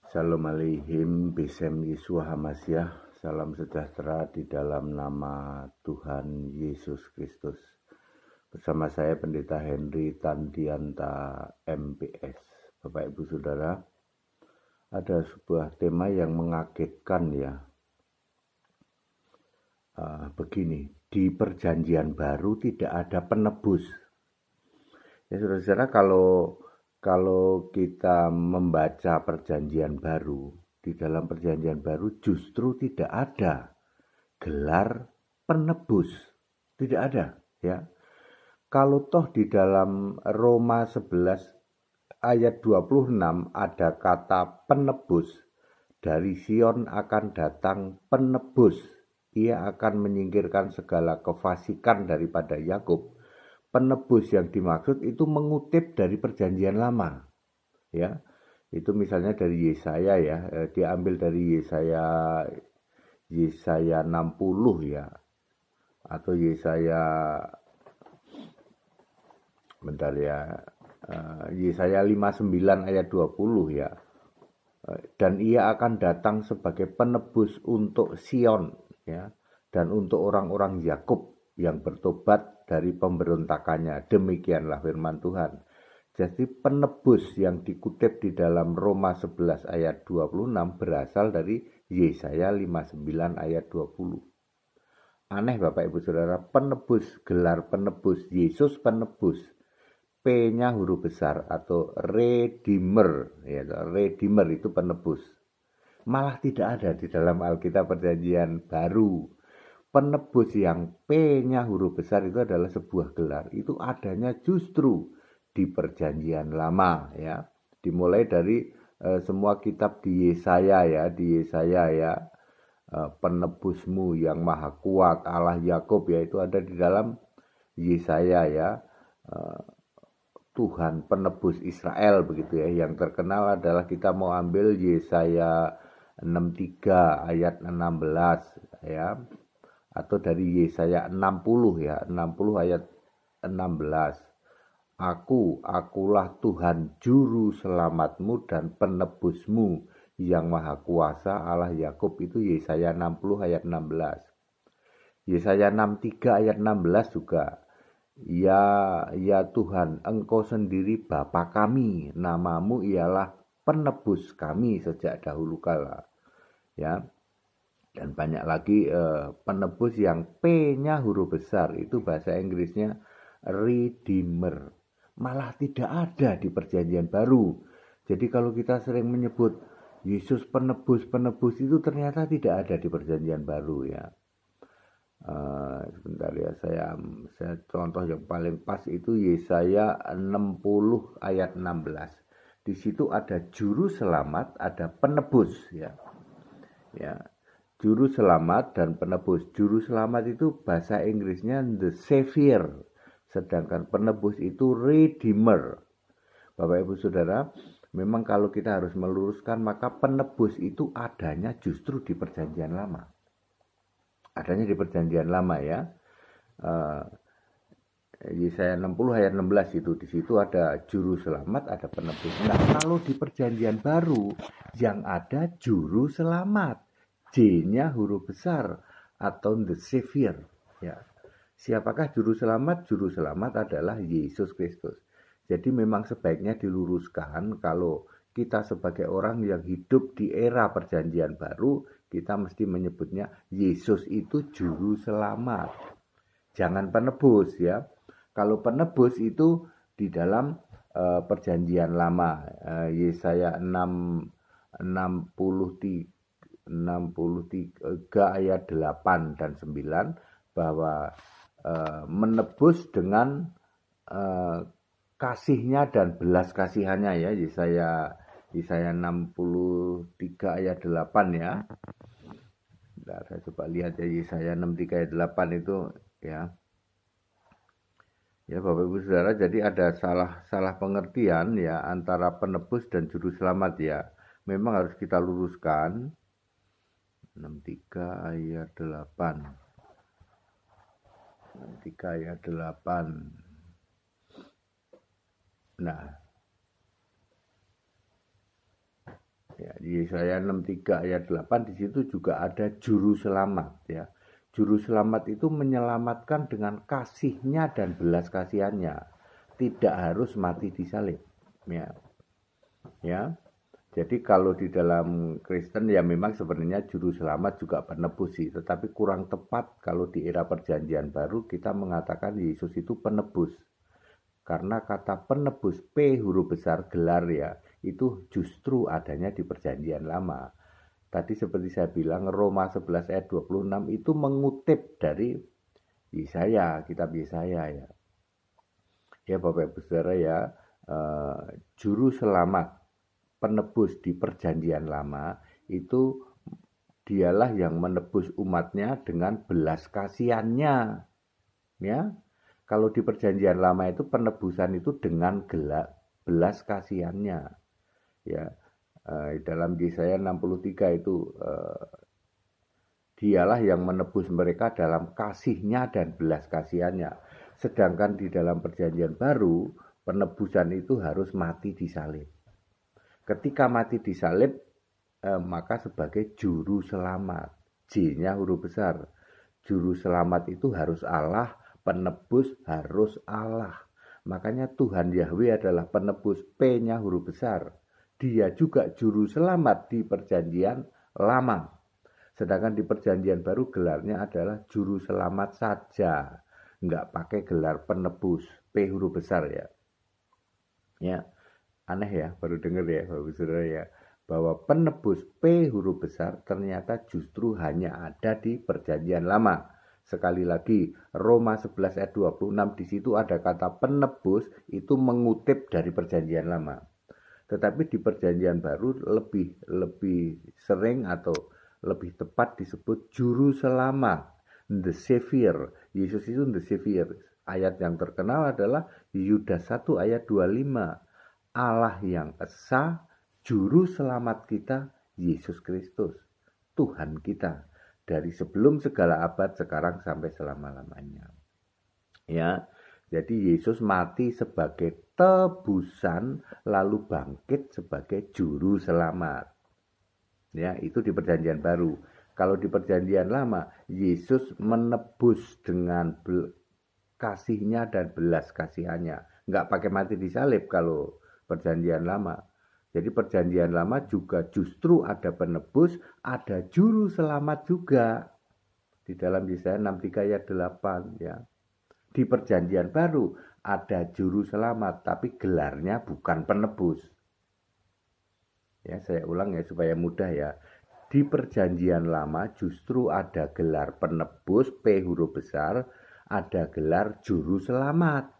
Shalom Aleihim, Besem Yeshua Hamasyah, salam sejahtera di dalam nama Tuhan Yesus Kristus. Bersama saya Pendeta Henry Tandianta MPS. Bapak Ibu Saudara, ada sebuah tema yang mengagetkan ya. Begini, di perjanjian baru tidak ada penebus. Ya saudara-saudara, kalau kita membaca perjanjian baru, di dalam perjanjian baru justru tidak ada gelar penebus. Tidak ada, ya. Kalau toh di dalam Roma 11 ayat 26 ada kata penebus, dari Sion akan datang penebus. Ia akan menyingkirkan segala kefasikan daripada Yakub. Penebus yang dimaksud itu mengutip dari perjanjian lama, ya. Itu misalnya dari Yesaya ya, diambil dari Yesaya 60 ya, atau Yesaya 59 ayat 20 ya. Dan ia akan datang sebagai penebus untuk Sion ya, dan untuk orang-orang Yakub yang bertobat dari pemberontakannya. Demikianlah firman Tuhan. Jadi penebus yang dikutip di dalam Roma 11 ayat 26 berasal dari Yesaya 59 ayat 20. Aneh Bapak Ibu Saudara, penebus, gelar penebus, Yesus penebus. P-nya huruf besar atau Redeemer, ya, Redeemer itu penebus. Malah tidak ada di dalam Alkitab Perjanjian Baru. Penebus yang P-nya huruf besar itu adalah sebuah gelar. Itu adanya justru di Perjanjian Lama ya. Dimulai dari semua kitab di Yesaya ya, penebusmu yang maha kuat Allah Yakub ya, itu ada di dalam Yesaya ya. Tuhan penebus Israel begitu ya. Yang terkenal adalah kita mau ambil Yesaya 63 ayat 16 ya, atau dari Yesaya 60 ya, 60 ayat 16. Akulah Tuhan juru selamatmu dan penebusmu yang maha kuasa Allah Yakub, itu Yesaya 60 ayat 16. Yesaya 63 ayat 16 juga. Ya Tuhan, Engkau sendiri Bapa kami, namamu ialah penebus kami sejak dahulu kala. Ya. Dan banyak lagi penebus yang P-nya huruf besar, itu bahasa Inggrisnya Redeemer. Malah tidak ada di Perjanjian Baru. Jadi kalau kita sering menyebut Yesus penebus itu ternyata tidak ada di Perjanjian Baru ya. Sebentar ya, saya contoh yang paling pas itu Yesaya 60 ayat 16. Di situ ada juru selamat, ada penebus ya. Ya. Juru selamat dan penebus. Juru selamat itu bahasa Inggrisnya the Savior, sedangkan penebus itu Redeemer. Bapak Ibu Saudara, memang kalau kita harus meluruskan, maka penebus itu adanya justru di Perjanjian Lama. Adanya di Perjanjian Lama ya. Yesaya 60 ayat 16 itu, di situ ada juru selamat, ada penebus. Nah, kalau di Perjanjian Baru yang ada juru selamat, J-nya huruf besar atau the Savior ya. Siapakah juru selamat? Juru selamat adalah Yesus Kristus. Jadi memang sebaiknya diluruskan, kalau kita sebagai orang yang hidup di era Perjanjian Baru, kita mesti menyebutnya Yesus itu juru selamat. Jangan penebus ya. Kalau penebus itu di dalam Perjanjian Lama, Yesaya 63 ayat 8 dan 9, bahwa menebus dengan kasihnya dan belas kasihannya ya. Yesaya 63 ayat 8 ya. Nah, saya coba lihat ya, Yesaya 63 ayat 8 itu ya. Ya Bapak Ibu Saudara, jadi ada salah pengertian ya antara penebus dan juru selamat ya. Memang harus kita luruskan. 63 ayat 8. 63 ayat 8. Nah. Ya. Ya, Yesaya 63 ayat 8 di situ juga ada juru selamat ya. Juru selamat itu menyelamatkan dengan kasihnya dan belas kasihannya. Tidak harus mati di salib. Ya. Ya. Jadi kalau di dalam Kristen ya memang sebenarnya juru selamat juga penebus sih, tetapi kurang tepat kalau di era perjanjian baru kita mengatakan Yesus itu penebus. Karena kata penebus P huruf besar gelar ya, itu justru adanya di perjanjian lama. Tadi seperti saya bilang Roma 11 ayat 26 itu mengutip dari Yesaya, kitab Yesaya ya. Ya Bapak Ibu Saudara ya, juru selamat penebus di perjanjian lama itu dialah yang menebus umatnya dengan belas kasihannya. Ya, kalau di perjanjian lama itu penebusan itu dengan belas kasihannya. Ya, dalam Yesaya 63 itu dialah yang menebus mereka dalam kasihnya dan belas kasihannya. Sedangkan di dalam perjanjian baru penebusan itu harus mati di salib. Ketika mati di salib, maka sebagai juru selamat. J-nya huruf besar. Juru selamat itu harus Allah, penebus harus Allah. Makanya Tuhan Yahweh adalah penebus, P-nya huruf besar. Dia juga juru selamat di perjanjian lama. Sedangkan di perjanjian baru gelarnya adalah juru selamat saja. Enggak pakai gelar penebus, P huruf besar ya. Ya. Aneh ya, baru dengar ya Bapak Saudara ya, bahwa penebus P huruf besar ternyata justru hanya ada di perjanjian lama. Sekali lagi, Roma 11 ayat 26 di situ ada kata penebus itu mengutip dari perjanjian lama. Tetapi di perjanjian baru lebih sering atau lebih tepat disebut juru selamat, the savior. Yesus itu the savior. Ayat yang terkenal adalah Yudas 1 ayat 25. Allah yang esa, juru selamat kita, Yesus Kristus, Tuhan kita, dari sebelum segala abad, sekarang sampai selama-lamanya. Ya, jadi Yesus mati sebagai tebusan, lalu bangkit sebagai juru selamat. Ya, itu di perjanjian baru. Kalau di perjanjian lama, Yesus menebus dengan kasihnya dan belas kasihannya. Nggak pakai mati di salib kalau perjanjian lama. Jadi perjanjian lama juga justru ada penebus, ada juru selamat juga. Di dalam Yesaya 63 ayat 8 ya. Di perjanjian baru ada juru selamat, tapi gelarnya bukan penebus. Ya, saya ulang ya supaya mudah ya. Di perjanjian lama justru ada gelar penebus P huruf besar, ada gelar juru selamat.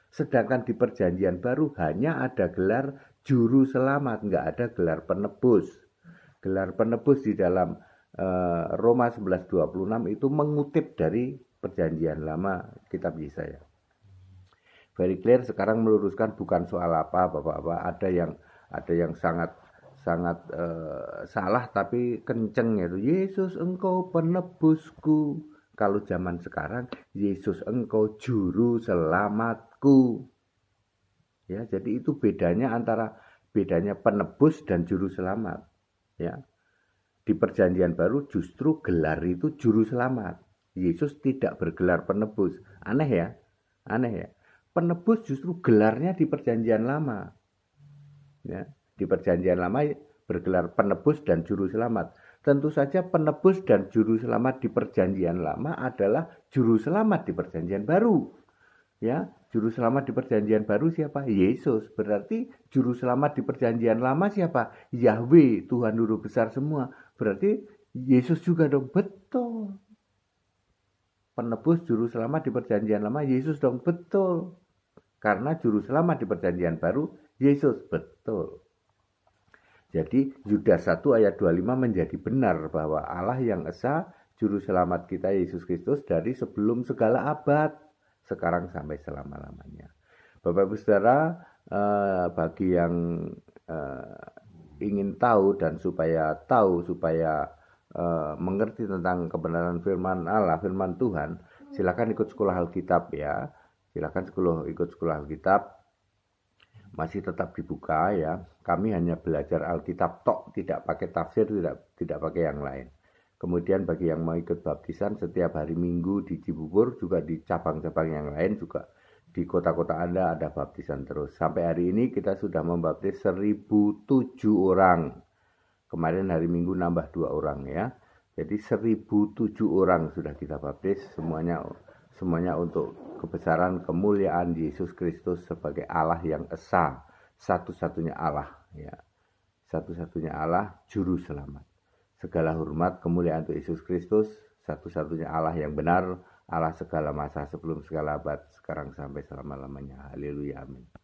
Sedangkan di perjanjian baru hanya ada gelar juru selamat, nggak ada gelar penebus. Gelar penebus di dalam Roma 11:26 itu mengutip dari perjanjian lama kitab Yesaya. Very clear, sekarang meluruskan bukan soal apa Bapak-bapak, ada yang sangat salah tapi kenceng yaitu Yesus engkau penebusku. Kalau zaman sekarang Yesus engkau juru selamatku. Ya, jadi itu bedanya penebus dan juru selamat. Ya. Di perjanjian baru justru gelar itu juru selamat. Yesus tidak bergelar penebus. Aneh ya? Aneh ya? Penebus justru gelarnya di perjanjian lama. Ya, di perjanjian lama bergelar penebus dan juru selamat. Tentu saja penebus dan juru selamat di perjanjian lama adalah juru selamat di perjanjian baru. Ya, juru selamat di perjanjian baru siapa? Yesus. Berarti juru selamat di perjanjian lama siapa? Yahweh, Tuhan huruf besar semua. Berarti Yesus juga dong. Betul. Penebus juru selamat di perjanjian lama Yesus dong. Betul. Karena juru selamat di perjanjian baru Yesus. Betul. Jadi Yudas 1 ayat 25 menjadi benar bahwa Allah yang esa, juru selamat kita Yesus Kristus dari sebelum segala abad, sekarang sampai selama-lamanya. Bapak Ibu Saudara, bagi yang ingin tahu dan supaya mengerti tentang kebenaran firman Allah, firman Tuhan, silakan ikut sekolah Alkitab ya. Silakan ikut sekolah Alkitab. masih tetap dibuka ya. Kami hanya belajar Alkitab tok, tidak pakai tafsir, tidak pakai yang lain. Kemudian bagi yang mau ikut baptisan setiap hari Minggu di Cibubur, juga di cabang-cabang yang lain, juga di kota-kota Anda ada baptisan terus. Sampai hari ini kita sudah membaptis 1007 orang. Kemarin hari Minggu nambah 2 orang ya. Jadi 1007 orang sudah kita baptis, semuanya untuk kebesaran kemuliaan Yesus Kristus sebagai Allah yang esa, satu-satunya Allah ya. Satu-satunya Allah juru selamat. Segala hormat kemuliaan untuk Yesus Kristus, satu-satunya Allah yang benar, Allah segala masa sebelum segala abad, sekarang sampai selama-lamanya. Haleluya, amin.